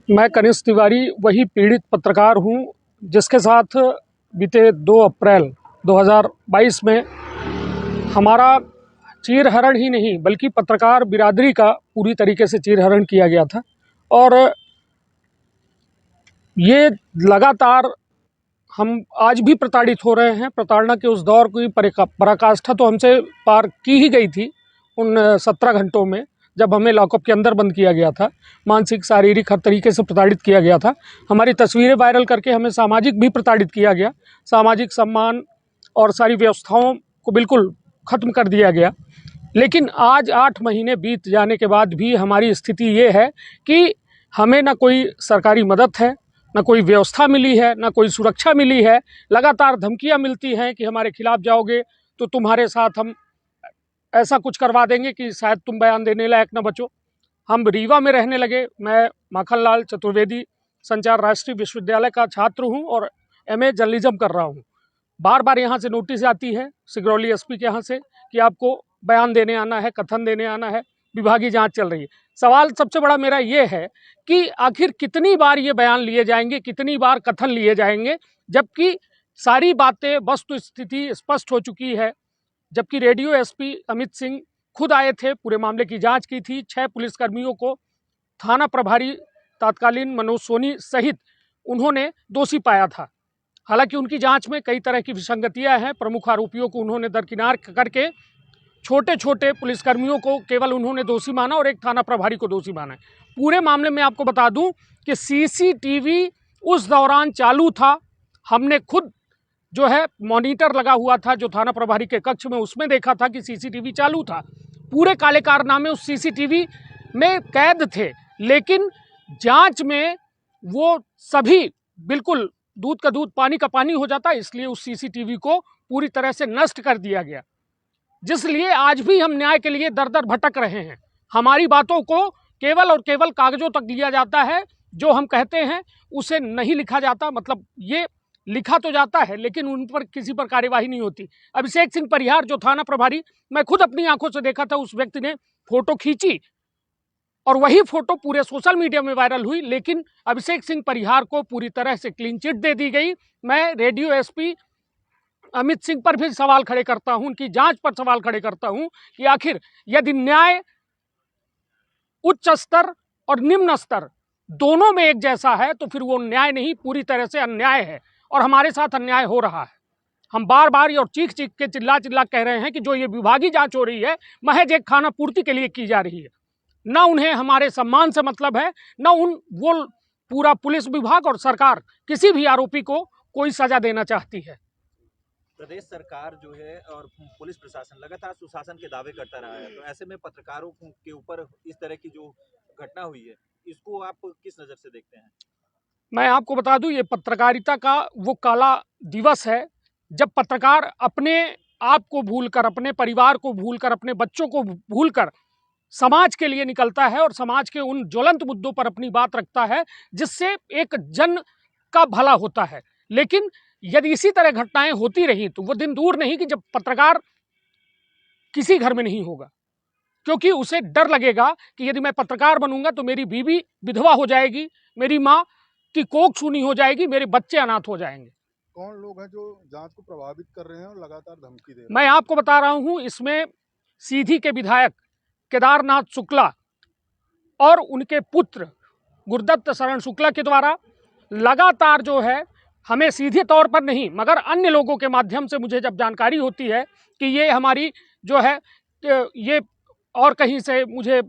मैं कनिष्ठ तिवारी वही पीड़ित पत्रकार हूं जिसके साथ बीते 2 अप्रैल 2022 में हमारा चीरहरण ही नहीं बल्कि पत्रकार बिरादरी का पूरी तरीके से चीरहरण किया गया था। और ये लगातार हम आज भी प्रताड़ित हो रहे हैं। प्रताड़ना के उस दौर की पराकाष्ठा तो हमसे पार की ही गई थी उन 17 घंटों में, जब हमें लॉकअप के अंदर बंद किया गया था, मानसिक शारीरिक हर तरीके से प्रताड़ित किया गया था। हमारी तस्वीरें वायरल करके हमें सामाजिक भी प्रताड़ित किया गया, सामाजिक सम्मान और सारी व्यवस्थाओं को बिल्कुल ख़त्म कर दिया गया। लेकिन आज 8 महीने बीत जाने के बाद भी हमारी स्थिति ये है कि हमें ना कोई सरकारी मदद है, ना कोई व्यवस्था मिली है, ना कोई सुरक्षा मिली है। लगातार धमकियां मिलती हैं कि हमारे खिलाफ जाओगे तो तुम्हारे साथ हम ऐसा कुछ करवा देंगे कि शायद तुम बयान देने लायक न बचो। हम रीवा में रहने लगे। मैं माखनलाल चतुर्वेदी संचार राष्ट्रीय विश्वविद्यालय का छात्र हूं और MA जर्नलिज्म कर रहा हूं। बार बार यहाँ से नोटिस आती है सिगरौली SP के यहाँ से कि आपको बयान देने आना है, कथन देने आना है, विभागीय जांच चल रही है। सवाल सबसे बड़ा मेरा ये है कि आखिर कितनी बार ये बयान लिए जाएंगे, कितनी बार कथन लिए जाएंगे, जबकि सारी बातें वस्तु स्थिति स्पष्ट हो चुकी है। जबकि रेडियो SP अमित सिंह खुद आए थे, पूरे मामले की जांच की थी। 6 पुलिसकर्मियों को थाना प्रभारी तत्कालीन मनोज सोनी सहित उन्होंने दोषी पाया था। हालांकि उनकी जांच में कई तरह की विसंगतियां हैं। प्रमुख आरोपियों को उन्होंने दरकिनार करके छोटे छोटे पुलिसकर्मियों को केवल उन्होंने दोषी माना और एक थाना प्रभारी को दोषी माना है। पूरे मामले में आपको बता दूं कि CCTV उस दौरान चालू था। हमने खुद जो है मॉनिटर लगा हुआ था जो थाना प्रभारी के कक्ष में, उसमें देखा था कि CCTV चालू था। पूरे काले कारनामे उस CCTV में कैद थे, लेकिन जांच में वो सभी बिल्कुल दूध का दूध पानी का पानी हो जाता, इसलिए उस CCTV को पूरी तरह से नष्ट कर दिया गया। जिसलिए आज भी हम न्याय के लिए दर दर भटक रहे हैं। हमारी बातों को केवल और केवल कागजों तक लिया जाता है, जो हम कहते हैं उसे नहीं लिखा जाता। मतलब ये लिखा तो जाता है लेकिन उन पर किसी पर कार्यवाही नहीं होती। अभिषेक सिंह परिहार जो थाना प्रभारी, मैं खुद अपनी आंखों से देखा था, उस व्यक्ति ने फोटो खींची और वही फोटो पूरे सोशल मीडिया में वायरल हुई, लेकिन अभिषेक सिंह परिहार को पूरी तरह से क्लीन चिट दे दी गई। मैं रेडियो SP अमित सिंह पर भी सवाल खड़े करता हूं, उनकी जांच पर सवाल खड़े करता हूं कि आखिर यदि न्याय उच्च स्तर और निम्न स्तर दोनों में एक जैसा है तो फिर वो न्याय नहीं, पूरी तरह से अन्याय है। और हमारे साथ अन्याय हो रहा है। हम बार बार और चीख चीख के चिल्ला चिल्ला कह रहे हैं कि जो ये विभागीय जांच हो रही है महज एक खाना पूर्ति के लिए की जा रही है। ना उन्हें हमारे सम्मान से मतलब है, ना वो पूरा पुलिस विभाग और सरकार किसी भी आरोपी को कोई सजा देना चाहती है। प्रदेश सरकार जो है और पुलिस प्रशासन लगातार सुशासन के दावे करता रहा है, तो ऐसे में पत्रकारों के ऊपर इस तरह की जो घटना हुई है, इसको आप किस नज़र से देखते हैं? मैं आपको बता दूं, ये पत्रकारिता का वो काला दिवस है जब पत्रकार अपने आप को भूलकर, अपने परिवार को भूलकर, अपने बच्चों को भूलकर समाज के लिए निकलता है और समाज के उन ज्वलंत मुद्दों पर अपनी बात रखता है जिससे एक जन का भला होता है। लेकिन यदि इसी तरह घटनाएं होती रही तो वो दिन दूर नहीं कि जब पत्रकार किसी घर में नहीं होगा, क्योंकि उसे डर लगेगा कि यदि मैं पत्रकार बनूंगा तो मेरी बीवी विधवा हो जाएगी, मेरी माँ की कोख सूनी हो जाएगी, मेरे बच्चे अनाथ हो जाएंगे। कौन लोग हैं जो जांच को प्रभावित कर रहे हैं और लगातार धमकी दे रहे हैं? मैं आपको बता रहा हूं, इसमें सीधी के विधायक केदारनाथ शुक्ला और उनके पुत्र गुरुदत्त शरण शुक्ला के द्वारा लगातार जो है, हमें सीधे तौर पर नहीं मगर अन्य लोगों के माध्यम से मुझे जब जानकारी होती है कि ये हमारी जो है ये और कहीं से मुझे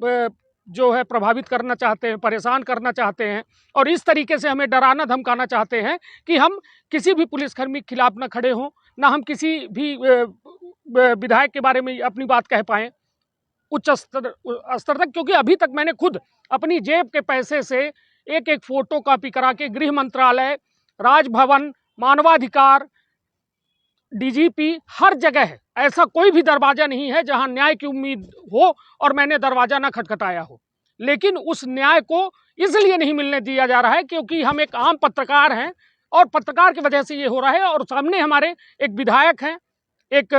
जो है प्रभावित करना चाहते हैं, परेशान करना चाहते हैं और इस तरीके से हमें डराना धमकाना चाहते हैं कि हम किसी भी पुलिसकर्मी के खिलाफ ना खड़े हों, ना हम किसी भी विधायक के बारे में अपनी बात कह पाएँ उच्च स्तर तक। क्योंकि अभी तक मैंने खुद अपनी जेब के पैसे से एक एक फोटो कॉपी करा के गृह मंत्रालय, राजभवन, मानवाधिकार, DGP, हर जगह है, ऐसा कोई भी दरवाजा नहीं है जहां न्याय की उम्मीद हो और मैंने दरवाजा ना खटखटाया हो। लेकिन उस न्याय को इसलिए नहीं मिलने दिया जा रहा है क्योंकि हम एक आम पत्रकार हैं और पत्रकार की वजह से ये हो रहा है। और सामने हमारे एक विधायक हैं, एक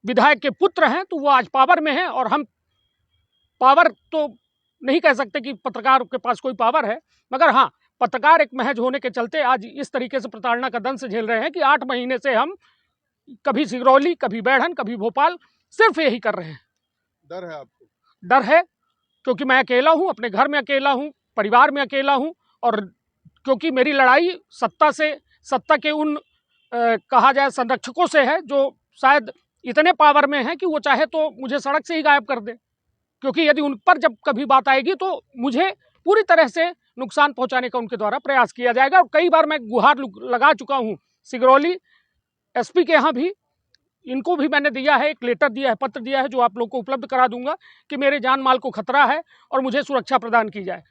विधायक के पुत्र हैं, तो वो आज पावर में हैं और हम पावर तो नहीं कह सकते कि पत्रकार के पास कोई पावर है, मगर हाँ पत्रकार एक महज होने के चलते आज इस तरीके से प्रताड़ना का दंश झेल रहे हैं कि 8 महीने से हम कभी सिगरौली, कभी बैढ़न, कभी भोपाल सिर्फ यही कर रहे हैं। डर है आपको? डर है क्योंकि मैं अकेला हूँ, अपने घर में अकेला हूँ, परिवार में अकेला हूँ, और क्योंकि मेरी लड़ाई सत्ता के उन कहा जाए संरक्षकों से है जो शायद इतने पावर में हैं कि वो चाहे तो मुझे सड़क से ही गायब कर दे, क्योंकि यदि उन पर जब कभी बात आएगी तो मुझे पूरी तरह से नुकसान पहुंचाने का उनके द्वारा प्रयास किया जाएगा। और कई बार मैं गुहार लगा चुका हूं सिगरौली एसपी के यहाँ भी, इनको भी मैंने दिया है, एक लेटर दिया है, पत्र दिया है जो आप लोग को उपलब्ध करा दूंगा कि मेरे जान माल को खतरा है और मुझे सुरक्षा प्रदान की जाए।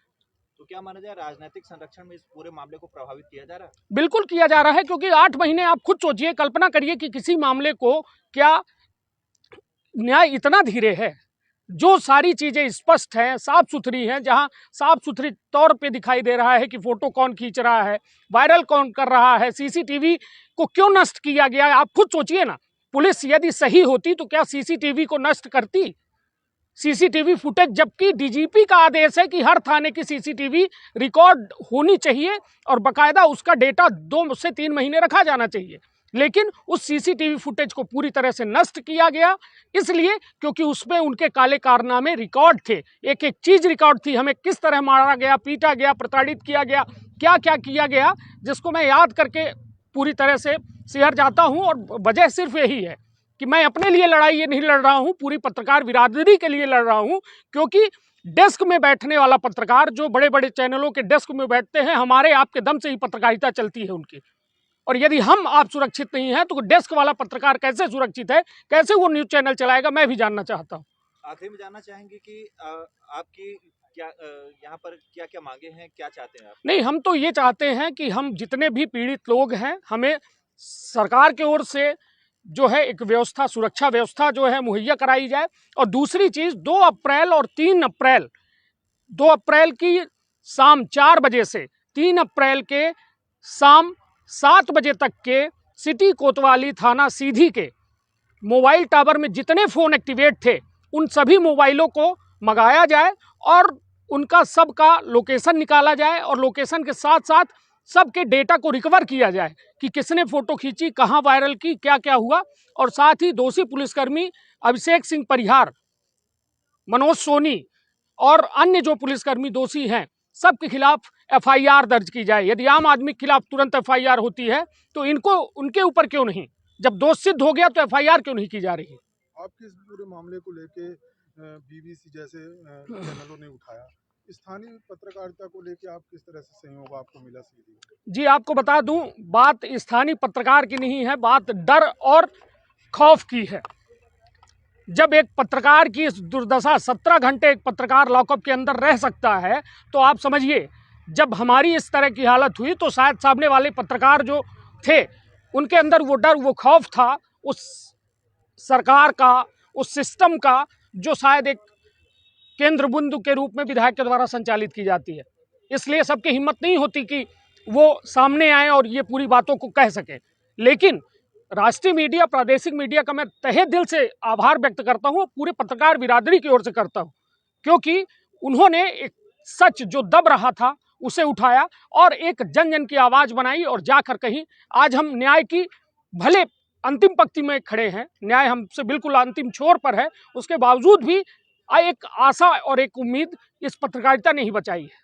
तो क्या माना जाए राजनीतिक संरक्षण में इस पूरे मामले को प्रभावित किया जा रहा है? बिल्कुल किया जा रहा है, क्योंकि 8 महीने आप खुद सोचिए, कल्पना करिए कि किसी मामले को क्या न्याय इतना धीरे है, जो सारी चीजें स्पष्ट हैं, साफ सुथरी हैं, जहां साफ सुथरी तौर पे दिखाई दे रहा है कि फोटो कौन खींच रहा है, वायरल कौन कर रहा है, सीसीटीवी को क्यों नष्ट किया गया। आप खुद सोचिए ना, पुलिस यदि सही होती तो क्या सीसीटीवी को नष्ट करती? सीसीटीवी फुटेज, जबकि डीजीपी का आदेश है कि हर थाने की सीसीटीवी रिकॉर्ड होनी चाहिए और बकायदा उसका डेटा 2 से 3 महीने रखा जाना चाहिए, लेकिन उस सीसीटीवी फुटेज को पूरी तरह से नष्ट किया गया, इसलिए क्योंकि उसमें उनके काले कारनामे रिकॉर्ड थे, एक एक चीज रिकॉर्ड थी, हमें किस तरह मारा गया, पीटा गया, प्रताड़ित किया गया, क्या क्या किया गया, जिसको मैं याद करके पूरी तरह से सिहर जाता हूं। और वजह सिर्फ यही है कि मैं अपने लिए लड़ाई ये नहीं लड़ रहा हूं, पूरी पत्रकार बिरादरी के लिए लड़ रहा हूं, क्योंकि डेस्क में बैठने वाला पत्रकार, जो बड़े बड़े चैनलों के डेस्क में बैठते हैं, हमारे आपके दम से ही पत्रकारिता चलती है उनकी, और यदि हम आप सुरक्षित नहीं हैं तो डेस्क वाला पत्रकार कैसे सुरक्षित है, कैसे वो न्यूज चैनल चलाएगा, मैं भी जानना चाहता हूँ। आखिरी में जानना चाहेंगे कि आपकी क्या यहाँ पर क्या क्या मांगे हैं, क्या चाहते हैं आप? नहीं, हम तो ये चाहते हैं कि हम जितने भी पीड़ित लोग हैं, हमें सरकार की ओर से जो है एक व्यवस्था, सुरक्षा व्यवस्था जो है मुहैया कराई जाए। और दूसरी चीज 2 अप्रैल और 3 अप्रैल, 2 अप्रैल की शाम 4 बजे से 3 अप्रैल के शाम 7 बजे तक के सिटी कोतवाली थाना सीधी के मोबाइल टावर में जितने फ़ोन एक्टिवेट थे, उन सभी मोबाइलों को मंगाया जाए और उनका सबका लोकेशन निकाला जाए, और लोकेशन के साथ साथ सबके डेटा को रिकवर किया जाए कि किसने फ़ोटो खींची, कहाँ वायरल की, क्या क्या हुआ। और साथ ही दोषी पुलिसकर्मी अभिषेक सिंह परिहार, मनोज सोनी और अन्य जो पुलिसकर्मी दोषी हैं, सबके खिलाफ एफआईआर दर्ज की जाए। यदि आम आदमी के खिलाफ तुरंत एफआईआर होती है तो इनको उनके ऊपर क्यों नहीं, जब दोष सिद्ध हो गया तो एफआईआर क्यों नहीं की जा रही है? आपके इस पूरे मामले को लेके बीबीसी जैसे चैनलों ने उठाया, स्थानीय पत्रकारिता को लेके आप किस तरह से सहयोग आपको मिला सीधी? जी, आपको बता दूं, बात स्थानीय पत्रकार की नहीं है, बात डर और खौफ की है। जब एक पत्रकार की इस दुर्दशा, 17 घंटे एक पत्रकार लॉकअप के अंदर रह सकता है, तो आप समझिए जब हमारी इस तरह की हालत हुई तो शायद सामने वाले पत्रकार जो थे उनके अंदर वो डर, वो खौफ था उस सरकार का, उस सिस्टम का, जो शायद एक केंद्र बिंदु के रूप में विधायक के द्वारा संचालित की जाती है। इसलिए सबकी हिम्मत नहीं होती कि वो सामने आए और ये पूरी बातों को कह सके। लेकिन राष्ट्रीय मीडिया, प्रादेशिक मीडिया का मैं तहे दिल से आभार व्यक्त करता हूँ, पूरे पत्रकार बिरादरी की ओर से करता हूँ, क्योंकि उन्होंने एक सच जो दब रहा था उसे उठाया और एक जन जन की आवाज़ बनाई और जाकर कहीं आज हम न्याय की भले अंतिम पंक्ति में खड़े हैं, न्याय हमसे बिल्कुल अंतिम छोर पर है, उसके बावजूद भी एक आशा और एक उम्मीद इस पत्रकारिता ने ही बचाई है।